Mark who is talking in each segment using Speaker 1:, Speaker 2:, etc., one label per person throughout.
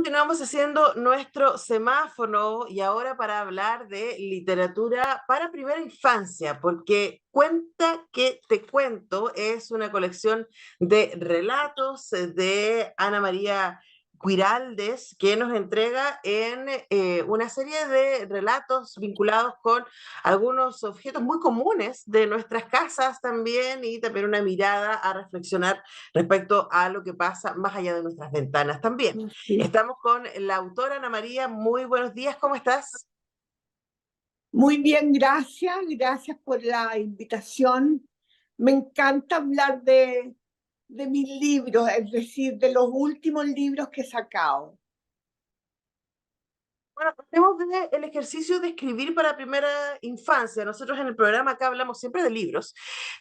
Speaker 1: Continuamos haciendo nuestro semáforo y ahora para hablar de literatura para primera infancia, porque Cuenta que te cuento es una colección de relatos de Ana María Guiraldes que nos entrega en una serie de relatos vinculados con algunos objetos muy comunes de nuestras casas también y también una mirada a reflexionar respecto a lo que pasa más allá de nuestras ventanas también.
Speaker 2: Sí.
Speaker 1: Estamos con la autora Ana María. Muy buenos días, ¿cómo estás?
Speaker 2: Muy bien, gracias. Gracias por la invitación. Me encanta hablar de mis libros, es decir, de los últimos libros que he sacado.
Speaker 1: Bueno, tenemos el ejercicio de escribir para primera infancia. Nosotros en el programa acá hablamos siempre de libros,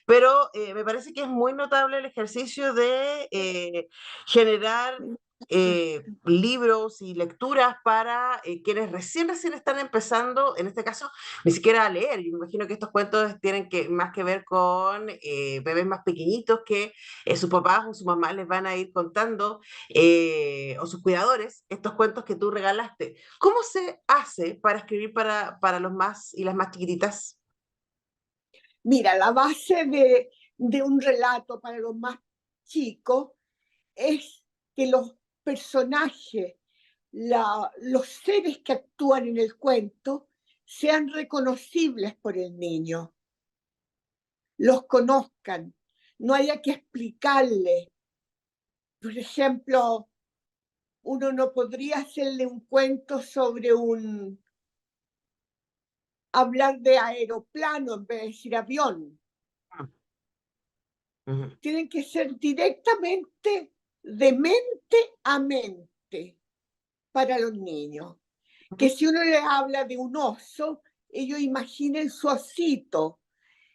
Speaker 1: pero me parece que es muy notable el ejercicio de generar libros y lecturas para quienes recién están empezando, en este caso, ni siquiera a leer. Yo me imagino que estos cuentos tienen más que ver con bebés más pequeñitos que sus papás o su mamá les van a ir contando, o sus cuidadores, estos cuentos que tú regalaste. ¿Cómo se hace para escribir para los más y las más chiquititas?
Speaker 2: Mira, la base de un relato para los más chicos es que los personajes, los seres que actúan en el cuento, sean reconocibles por el niño, los conozcan, no haya que explicarle. Por ejemplo, uno no podría hacerle un cuento sobre hablar de aeroplano en vez de decir avión.
Speaker 1: Ujú.
Speaker 2: Tienen que ser directamente de mente a mente para los niños. Que
Speaker 1: Ujú.
Speaker 2: si uno le habla de un oso, ellos imaginen su osito.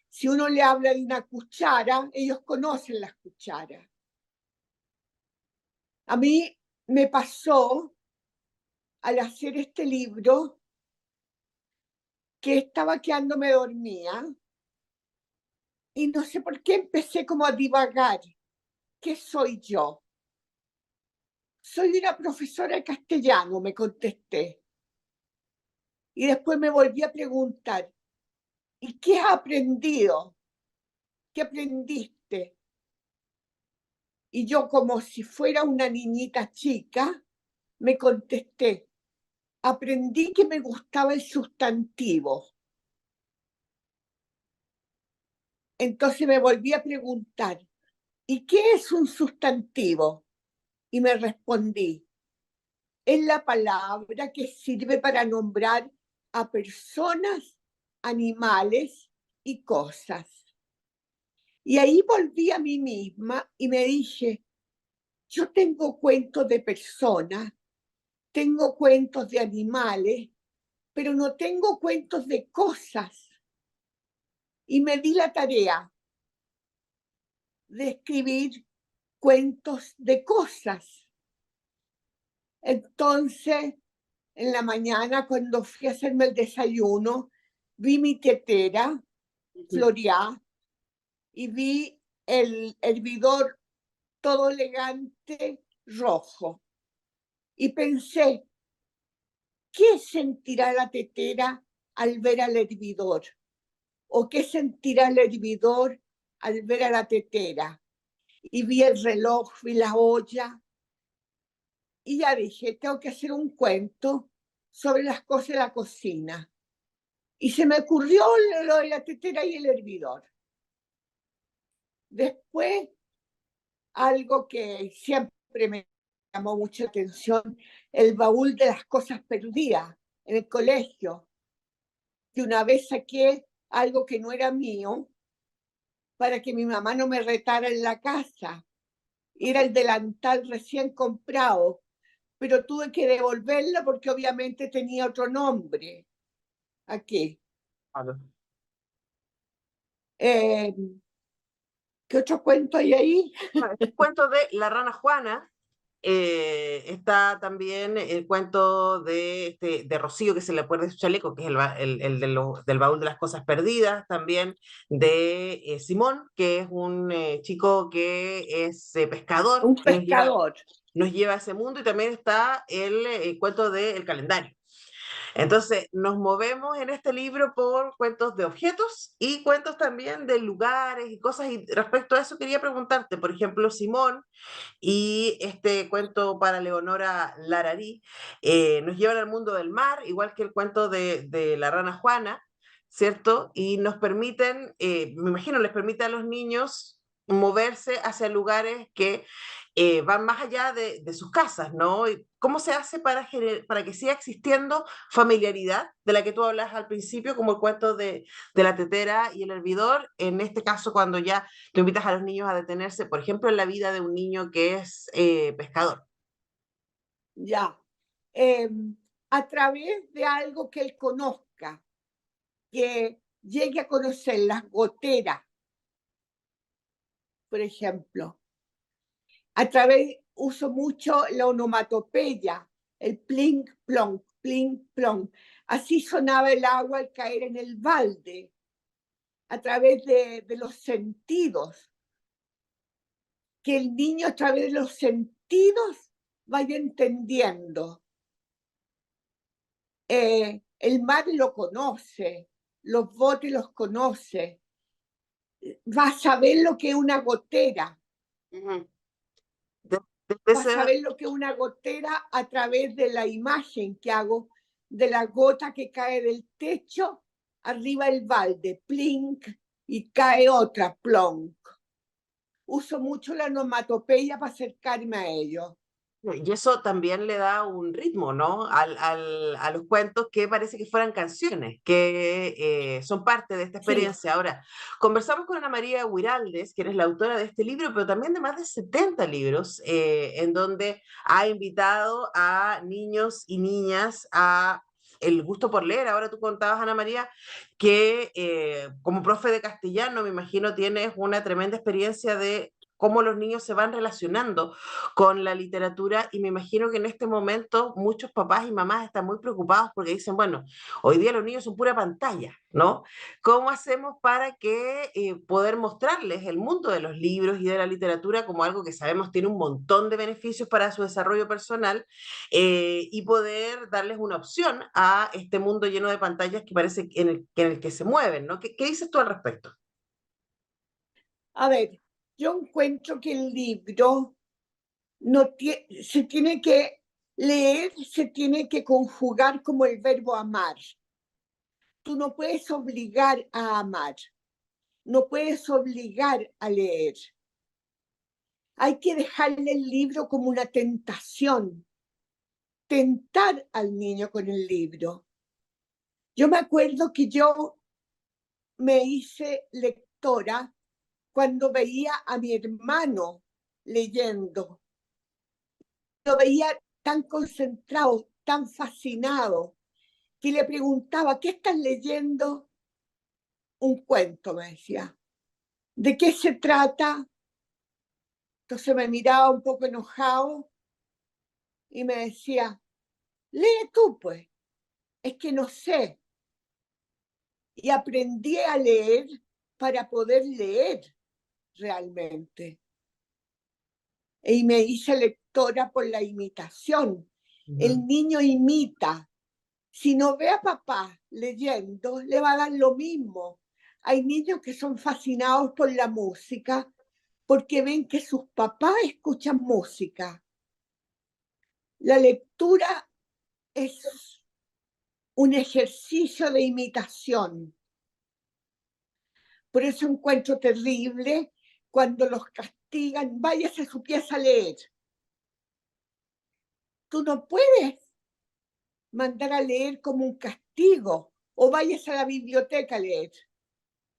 Speaker 2: Si uno le habla de una cuchara, ellos conocen las cucharas. A mí me pasó al hacer este libro que estaba quedándome dormida y no sé por qué empecé como a divagar. ¿Qué soy yo? Soy una profesora de castellano, me contesté. Y después me volví a preguntar, ¿y qué has aprendido? ¿Qué aprendiste? Y yo, como si fuera una niñita chica, me contesté, aprendí que me gustaba el sustantivo. Entonces me volví a preguntar, ¿y qué es un sustantivo? Y me respondí, es la palabra que sirve para nombrar a personas, animales y cosas. Y ahí volví a mí misma y me dije, yo tengo cuentos de personas, tengo cuentos de animales, pero no tengo cuentos de cosas. Y me di la tarea de escribir cuentos de cosas. Entonces, en la mañana, cuando fui a hacerme el desayuno, vi mi tetera, floreada, y vi el hervidor todo elegante, rojo. Y pensé, ¿qué sentirá la tetera al ver al hervidor? ¿O qué sentirá el hervidor al ver a la tetera? Y vi el reloj, vi la olla, y ya dije, tengo que hacer un cuento sobre las cosas de la cocina. Y se me ocurrió lo de la tetera y el hervidor. Después, algo que siempre me llamó mucha atención, el baúl de las cosas perdidas en el colegio, que una vez saqué algo que no era mío para que mi mamá no me retara en la casa. Era el delantal recién comprado, pero tuve que devolverlo porque obviamente tenía otro nombre. Aquí.
Speaker 1: Claro.
Speaker 2: Eh, ¿Qué otro cuento hay ahí?
Speaker 1: Bueno, este cuento de La Rana Juana. Está también el cuento de Rocío, que se le pierde su chaleco, que es el del baúl de las cosas perdidas, también de Simón, que es un chico que es pescador,
Speaker 2: Un
Speaker 1: que los lleva
Speaker 2: pescador.
Speaker 1: nos lleva a ese mundo, y también está el cuento del calendario. Entonces, nos movemos en este libro por cuentos de objetos y cuentos también de lugares y cosas. Y respecto a eso, quería preguntarte, por ejemplo, Simón y este cuento para Leonora Lararí nos llevan al mundo del mar, igual que el cuento de la rana Juana, ¿cierto? Y nos permiten, me imagino, les permite a los niños moverse hacia lugares que van más allá de sus casas, ¿no? ¿Y cómo se hace para que siga existiendo familiaridad de la que tú hablas al principio, como el cuento de la tetera y el hervidor? En este caso, cuando ya tú invitas a los niños a detenerse, por ejemplo, en la vida de un niño que es pescador.
Speaker 2: Ya. A través de algo que él conozca, que llegue a conocer las goteras, por ejemplo. A través, uso mucho la onomatopeya, el plink, plonk, plink, plonk. Así sonaba el agua al caer en el balde, a través de los sentidos. Que el niño a través de los sentidos vaya entendiendo. El mar lo conoce, los botes los conoce, va a saber lo que es una gotera.
Speaker 1: Ujú.
Speaker 2: Va a saber lo que es una gotera a través de la imagen que hago de la gota que cae del techo, arriba el balde, plink, y cae otra, plonk. Uso mucho la onomatopeya para acercarme a ellos.
Speaker 1: Y eso también le da un ritmo, ¿no? A los cuentos, que parece que fueran canciones, que son parte de esta
Speaker 2: Sí,
Speaker 1: experiencia. Ahora, conversamos con Ana María Huiraldes, quien es la autora de este libro, pero también de más de 70 libros, en donde ha invitado a niños y niñas a el gusto por leer. Ahora tú contabas, Ana María, que como profe de castellano, me imagino tienes una tremenda experiencia de cómo los niños se van relacionando con la literatura, y me imagino que en este momento muchos papás y mamás están muy preocupados porque dicen, bueno, hoy día los niños son pura pantalla, ¿no? ¿Cómo hacemos para que poder mostrarles el mundo de los libros y de la literatura como algo que sabemos tiene un montón de beneficios para su desarrollo personal, y poder darles una opción a este mundo lleno de pantallas que parece en el que se mueven, ¿no? ¿Qué dices tú al respecto?
Speaker 2: a ver, yo encuentro que el libro no se tiene que leer, se tiene que conjugar como el verbo amar. Tú no puedes obligar a amar, no puedes obligar a leer. Hay que dejarle el libro como una tentación, tentar al niño con el libro. Yo me acuerdo que yo me hice lectora cuando veía a mi hermano leyendo. Lo veía tan concentrado, tan fascinado, que le preguntaba, ¿qué estás leyendo? Un cuento, me decía. ¿De qué se trata? Entonces me miraba un poco enojado y me decía, lee tú, pues, es que no sé. Y aprendí a leer para poder leer realmente. Y me hice lectora por la imitación. El niño imita. Si no ve a papá leyendo, le va a dar lo mismo. Hay niños que son fascinados por la música porque ven que sus papás escuchan música. La lectura es un ejercicio de imitación. Por eso encuentro terrible cuando los castigan, váyase a su pieza a leer. Tú no puedes mandar a leer como un castigo, o váyase a la biblioteca a leer.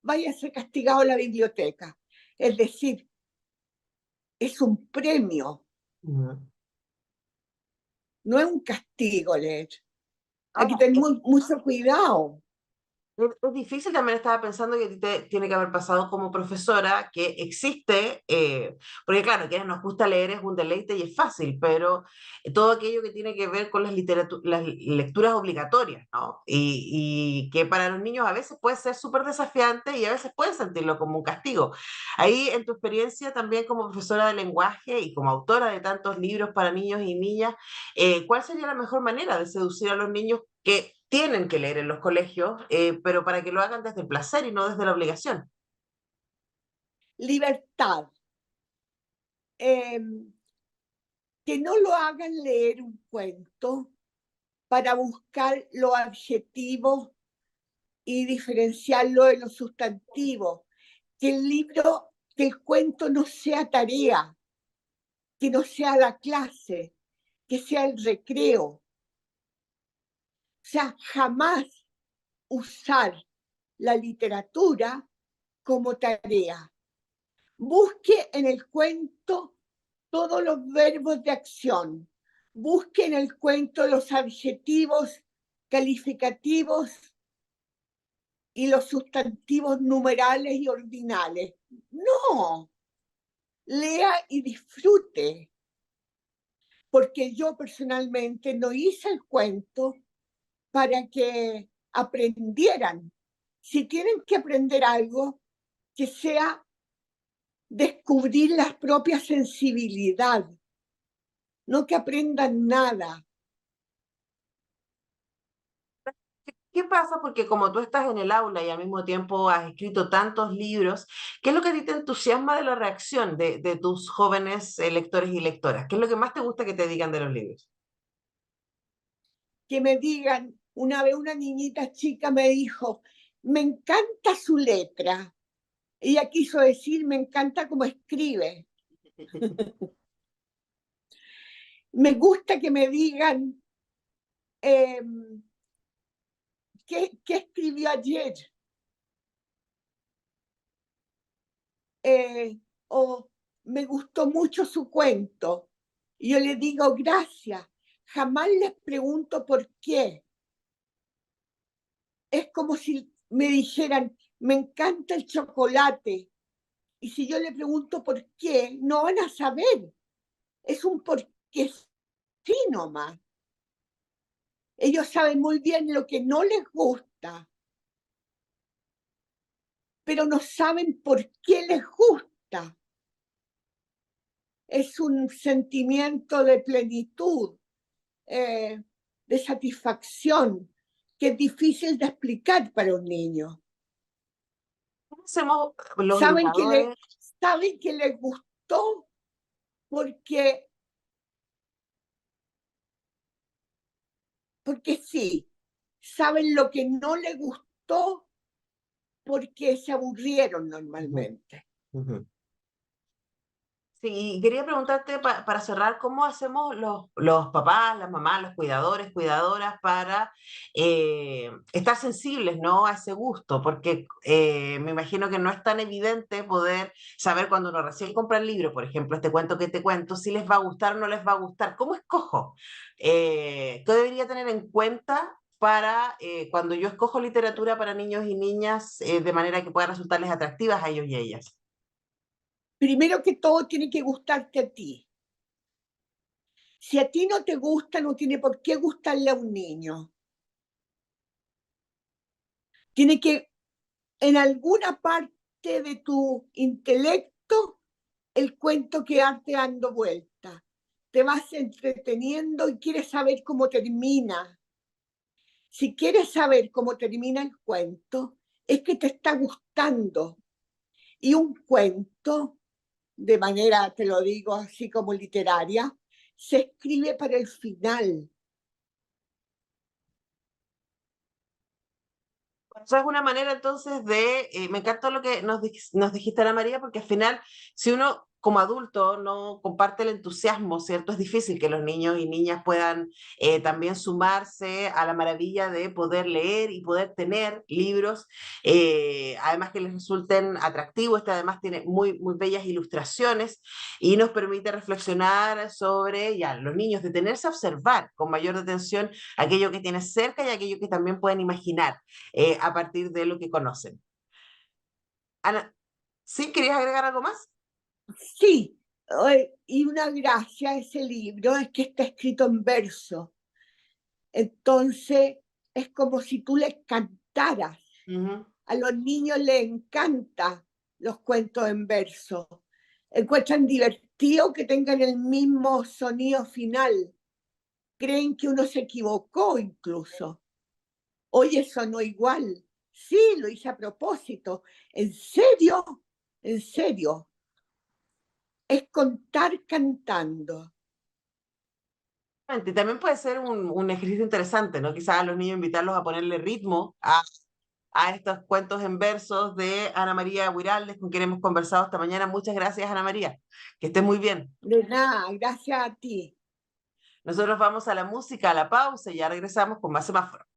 Speaker 2: Váyase castigado a la biblioteca. Es decir, es un premio, no es un castigo leer. Hay que
Speaker 1: Ahora,
Speaker 2: tener mucho cuidado.
Speaker 1: Es difícil, también estaba pensando que a ti te tiene que haber pasado como profesora que existe, porque claro, a quienes nos gusta leer es un deleite y es fácil, pero todo aquello que tiene que ver con las lecturas obligatorias, ¿no? Y que para los niños a veces puede ser súper desafiante y a veces pueden sentirlo como un castigo. Ahí, en tu experiencia también como profesora de lenguaje y como autora de tantos libros para niños y niñas, ¿cuál sería la mejor manera de seducir a los niños que tienen que leer en los colegios, pero para que lo hagan desde el placer y no desde la obligación?
Speaker 2: Libertad. em, que no lo hagan leer un cuento para buscar los adjetivos y diferenciarlo de los sustantivos. Que el libro, que el cuento no sea tarea, que no sea la clase, que sea el recreo. O sea, jamás usar la literatura como tarea. Busque en el cuento todos los verbos de acción. Busque en el cuento los adjetivos calificativos y los sustantivos numerales y ordinales. No, lea y disfrute, porque yo personalmente no hice el cuento para que aprendieran. Si tienen que aprender algo, que sea descubrir la propia sensibilidad, no que aprendan nada.
Speaker 1: ¿Qué pasa? Porque como tú estás en el aula y al mismo tiempo has escrito tantos libros, ¿qué es lo que a ti te entusiasma de la reacción de tus jóvenes lectores y lectoras? ¿Qué es lo que más te gusta que te digan de los libros?
Speaker 2: Que me digan, una vez una niñita chica me dijo, me encanta su letra. Ella quiso decir, me encanta cómo escribe. Me gusta que me digan, eh, ¿qué escribió ayer? O me gustó mucho su cuento. Y yo le digo, gracias. Jamás les pregunto por qué. Es como si me dijeran, me encanta el chocolate. Y si yo le pregunto por qué, no van a saber. Es un porque sí nomás. Ellos saben muy bien lo que no les gusta, pero no saben por qué les gusta. Es un sentimiento de plenitud, de satisfacción, que es difícil de explicar para un niño.
Speaker 1: ¿Cómo hacemos los
Speaker 2: Saben que,
Speaker 1: educadores?
Speaker 2: saben que les gustó porque, porque sí. Saben lo que no les gustó porque se aburrieron
Speaker 1: Ujú,
Speaker 2: normalmente.
Speaker 1: ujú. Sí, y quería preguntarte para cerrar, ¿cómo hacemos los papás, las mamás, los cuidadores, cuidadoras para estar sensibles, ¿no? A ese gusto? Porque me imagino que no es tan evidente poder saber cuando uno recién compra el libro, por ejemplo, este cuento que te cuento, si les va a gustar o no les va a gustar. ¿Cómo escojo? ¿Qué debería tener en cuenta para cuando yo escojo literatura para niños y niñas de manera que pueda resultarles atractivas a ellos y a ellas?
Speaker 2: Primero que todo, tiene que gustarte a ti. Si a ti no te gusta, no tiene por qué gustarle a un niño. Tiene que, en alguna parte de tu intelecto, el cuento quedarte dando vuelta. Te vas entreteniendo y quieres saber cómo termina. Si quieres saber cómo termina el cuento, es que te está gustando. Y un cuento, de manera, te lo digo así como literaria, se escribe para el final.
Speaker 1: Eso es una manera entonces de, me encantó lo que nos dijiste, Ana María, porque al final, si uno como adulto no comparte el entusiasmo, ¿cierto? Es difícil que los niños y niñas puedan también sumarse a la maravilla de poder leer y poder tener libros, además que les resulten atractivos. Este además tiene muy, muy bellas ilustraciones y nos permite reflexionar sobre ya los niños, detenerse a observar con mayor detención aquello que tienen cerca y aquello que también pueden imaginar a partir de lo que conocen. Ana, ¿sí? ¿Querías agregar algo más?
Speaker 2: Sí, y una gracia a ese libro es que está escrito en verso. Entonces, es como si tú les cantaras.
Speaker 1: Ujú.
Speaker 2: A los niños les encanta los cuentos en verso. Encuentran divertido que tengan el mismo sonido final. Creen que uno se equivocó incluso. Oye, sonó igual. Sí, lo hice a propósito. ¿En serio? ¿En serio? Es contar cantando.
Speaker 1: Y también puede ser un ejercicio interesante, ¿no? Quizás a los niños invitarlos a ponerle ritmo a estos cuentos en versos de Ana María Huiraldes, con quien hemos conversado esta mañana. Muchas gracias, Ana María. Que estés muy bien.
Speaker 2: De nada, gracias a ti.
Speaker 1: Nosotros vamos a la música, a la pausa y ya regresamos con más semáforo.